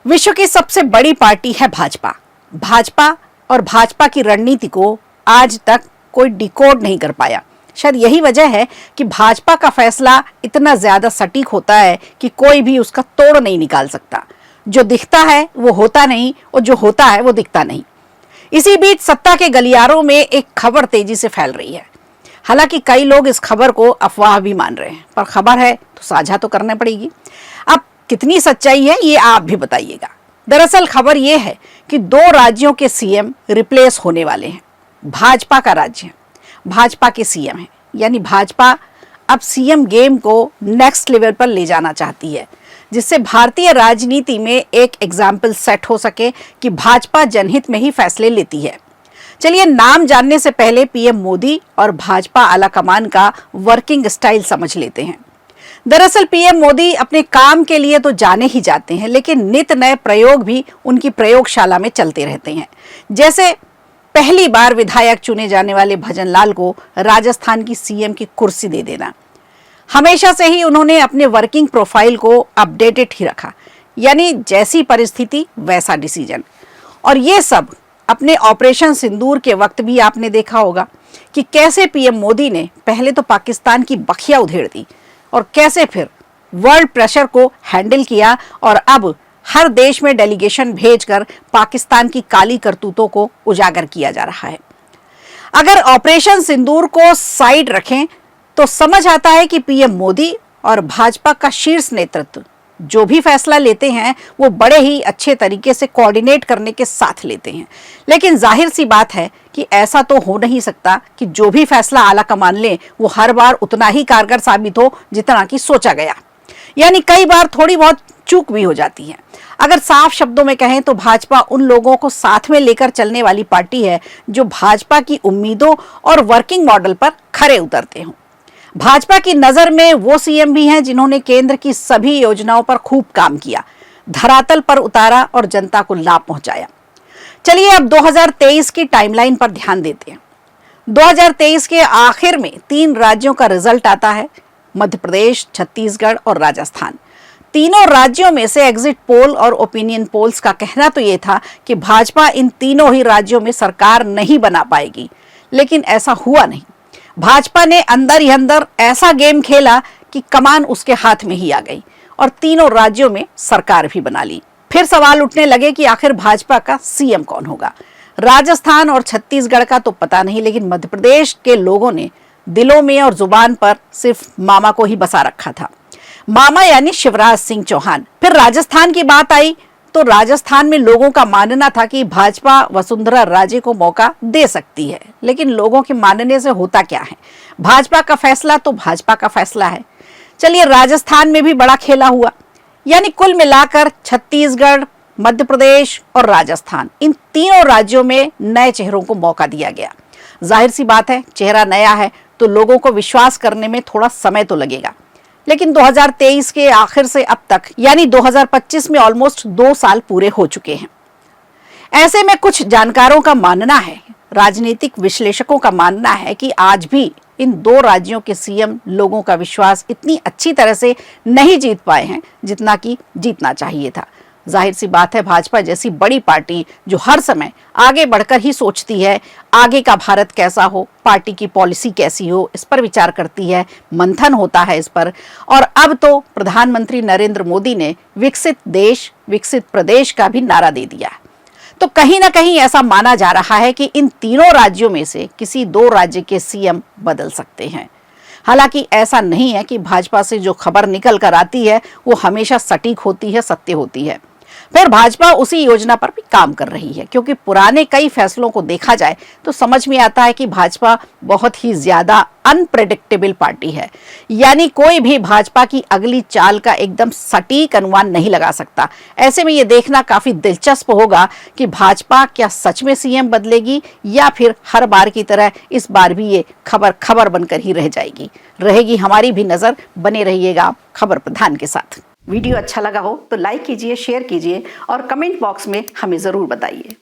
विश्व की सबसे बड़ी पार्टी है भाजपा। भाजपा और भाजपा की रणनीति को आज तक कोई डिकोड नहीं कर पाया। शायद यही वजह है कि भाजपा का फैसला इतना ज्यादा सटीक होता है कि कोई भी उसका तोड़ नहीं निकाल सकता। जो दिखता है वो होता नहीं और जो होता है वो दिखता नहीं। इसी बीच सत्ता के गलियारों में एक खबर तेजी से फैल रही है। हालांकि कई लोग इस खबर को अफवाह भी मान रहे हैं, पर खबर है तो साझा तो करना पड़ेगी। अब कितनी सच्चाई है ये आप भी बताइएगा। दरअसल खबर ये है कि 2 राज्यों के सीएम रिप्लेस होने वाले हैं। भाजपा का राज्य, भाजपा के सीएम हैं, यानी भाजपा अब सीएम गेम को नेक्स्ट लेवल पर ले जाना चाहती है, जिससे भारतीय राजनीति में एक एग्जाम्पल सेट हो सके कि भाजपा जनहित में ही फैसले लेती है। चलिए नाम जानने से पहले पीएम मोदी और भाजपा आलाकमान का वर्किंग स्टाइल समझ लेते हैं। दरअसल पीएम मोदी अपने काम के लिए तो जाने ही जाते हैं, लेकिन नित नए प्रयोग भी उनकी प्रयोगशाला में चलते रहते हैं। जैसे पहली बार विधायक चुने जाने वाले भजन लाल को राजस्थान की सीएम की कुर्सी दे देना। हमेशा से ही उन्होंने अपने वर्किंग प्रोफाइल को अपडेटेड ही रखा, यानी जैसी परिस्थिति वैसा डिसीजन। और ये सब अपने ऑपरेशन सिंदूर के वक्त भी आपने देखा होगा कि कैसे पीएम मोदी ने पहले तो पाकिस्तान की बखिया उधेड़ दी और कैसे फिर वर्ल्ड प्रेशर को हैंडल किया, और अब हर देश में डेलीगेशन भेजकर पाकिस्तान की काली करतूतों को उजागर किया जा रहा है। अगर ऑपरेशन सिंदूर को साइड रखें तो समझ आता है कि पीएम मोदी और भाजपा का शीर्ष नेतृत्व जो भी फैसला लेते हैं वो बड़े ही अच्छे तरीके से कोऑर्डिनेट करने के साथ लेते हैं। लेकिन जाहिर सी बात है कि ऐसा तो हो नहीं सकता कि जो भी फैसला आलाकमान ले वो हर बार उतना ही कारगर साबित हो जितना कि सोचा गया। यानी कई बार थोड़ी बहुत चूक भी हो जाती है। अगर साफ शब्दों में कहें तो भाजपा उन लोगों को साथ में लेकर चलने वाली पार्टी है जो भाजपा की उम्मीदों और वर्किंग मॉडल पर खरे उतरते हों। भाजपा की नजर में वो सीएम भी हैं जिन्होंने केंद्र की सभी योजनाओं पर खूब काम किया, धरातल पर उतारा और जनता को लाभ पहुंचाया। चलिए अब 2023 की टाइमलाइन पर ध्यान देते हैं। 2023 के आखिर में 3 राज्यों का रिजल्ट आता है, मध्य प्रदेश, छत्तीसगढ़ और राजस्थान। तीनों राज्यों में से एग्जिट पोल और ओपिनियन पोल्स का कहना तो ये था कि भाजपा इन तीनों ही राज्यों में सरकार नहीं बना पाएगी, लेकिन ऐसा हुआ नहीं। भाजपा ने अंदर ही अंदर ऐसा गेम खेला कि कमान उसके हाथ में ही आ गई और तीनों राज्यों में सरकार भी बना ली। फिर सवाल उठने लगे कि आखिर भाजपा का सीएम कौन होगा। राजस्थान और छत्तीसगढ़ का तो पता नहीं, लेकिन मध्य प्रदेश के लोगों ने दिलों में और जुबान पर सिर्फ मामा को ही बसा रखा था, मामा यानी शिवराज सिंह चौहान। फिर राजस्थान की बात आई तो राजस्थान में लोगों का मानना था कि भाजपा वसुंधरा राजे को मौका दे सकती है, लेकिन लोगों के मानने से होता क्या है, भाजपा का फैसला तो भाजपा का फैसला है। चलिए राजस्थान में भी बड़ा खेला हुआ, यानी कुल मिलाकर छत्तीसगढ़, मध्य प्रदेश और राजस्थान, इन तीनों राज्यों में नए चेहरों को मौका दिया गया। जाहिर सी बात है, चेहरा नया है तो लोगों को विश्वास करने में थोड़ा समय तो लगेगा। लेकिन 2023 के आखिर से अब तक यानी 2025 में ऑलमोस्ट 2 साल पूरे हो चुके हैं। ऐसे में कुछ जानकारों का मानना है, राजनीतिक विश्लेषकों का मानना है कि आज भी इन 2 राज्यों के सीएम लोगों का विश्वास इतनी अच्छी तरह से नहीं जीत पाए हैं जितना कि जीतना चाहिए था। जाहिर सी बात है, भाजपा जैसी बड़ी पार्टी जो हर समय आगे बढ़कर ही सोचती है, आगे का भारत कैसा हो, पार्टी की पॉलिसी कैसी हो, इस पर विचार करती है, मंथन होता है इस पर। और अब तो प्रधानमंत्री नरेंद्र मोदी ने विकसित देश विकसित प्रदेश का भी नारा दे दिया है। तो कहीं ना कहीं ऐसा माना जा रहा है कि इन तीनों राज्यों में से किसी 2 राज्य के सीएम बदल सकते हैं। हालांकि ऐसा नहीं है कि भाजपा से जो खबर निकल कर आती है वो हमेशा सटीक होती है, सत्य होती है। फिर भाजपा उसी योजना पर भी काम कर रही है, क्योंकि पुराने कई फैसलों को देखा जाए तो समझ में आता है कि भाजपा बहुत ही ज्यादा अनप्रेडिक्टेबल पार्टी है। यानी कोई भी भाजपा की अगली चाल का एकदम सटीक अनुमान नहीं लगा सकता। ऐसे में ये देखना काफी दिलचस्प होगा कि भाजपा क्या सच में सीएम बदलेगी या फिर हर बार की तरह इस बार भी ये खबर बनकर ही रह जाएगी। रहेगी हमारी भी नजर। बने रहिएगा आप खबर प्रधान के साथ। वीडियो अच्छा लगा हो तो लाइक कीजिए, शेयर कीजिए और कमेंट बॉक्स में हमें ज़रूर बताइए।